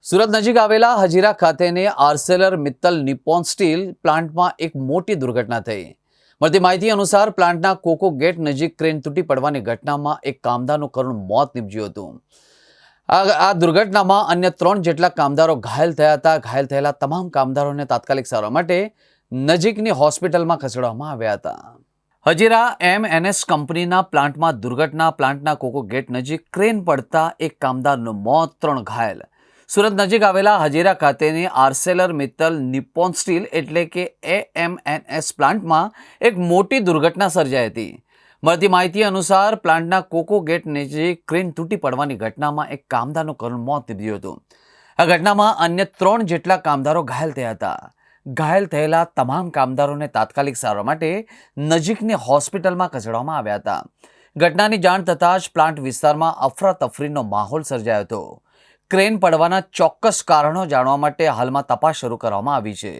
સુરત નજીક આવેલા હજીરા ખાતેની આર્સેલર મિત્તલ નિપ્પોન સ્ટીલ પ્લાન્ટમાં એક મોટી દુર્ઘટના થઈ। મળતી માહિતી અનુસાર પ્લાન્ટના કોકો ગેટ નજીક ક્રેન તૂટી પડવાની ઘટનામાં એક કામદારનું કરુણ મોત નીપજ્યું હતું। આ દુર્ઘટનામાં અન્ય 3 જેટલા કામદારો ઘાયલ થયા હતા। ઘાયલ થયેલા તમામ કામદારોને તાત્કાલિક સારવાર માટે નજીકની હોસ્પિટલમાં ખસેડવામાં આવ્યા હતા। હજીરા એમએનએસ કંપનીના પ્લાન્ટમાં દુર્ઘટના। પ્લાન્ટના કોકો ગેટ નજીક ક્રેન પડતા એક કામદારનું મોત, 3 ઘાયલ। સુરત નજીક આવેલા હજીરા ખાતેની આર્સેલર મિત્તલ નિપ્પોન સ્ટીલ એટલે કે એએમએનએસ પ્લાન્ટમાં એક મોટી દુર્ઘટના સર્જાઈ હતી। મળતી માહિતી અનુસાર પ્લાન્ટના કોકો ગેટ નજીક ક્રેન તૂટી પડવાની ઘટનામાં એક કામદારનું કરુણ મોત નીપજ્યું હતું। આ ઘટનામાં અન્ય 3 જેટલા કામદારો ઘાયલ થયા હતા। ઘાયલ થયેલા તમામ કામદારોને તાત્કાલિક સારવાર માટે નજીકની હોસ્પિટલમાં ખસેડવામાં આવ્યા હતા। ઘટનાની જાણ થતાં જ પ્લાન્ટ વિસ્તારમાં અફરાતફરીનો માહોલ સર્જાયો હતો। ક્રેન પડવાના ચોક્કસ કારણો જાણવા માટે હાલમાં તપાસ શરૂ કરવામાં આવી છે।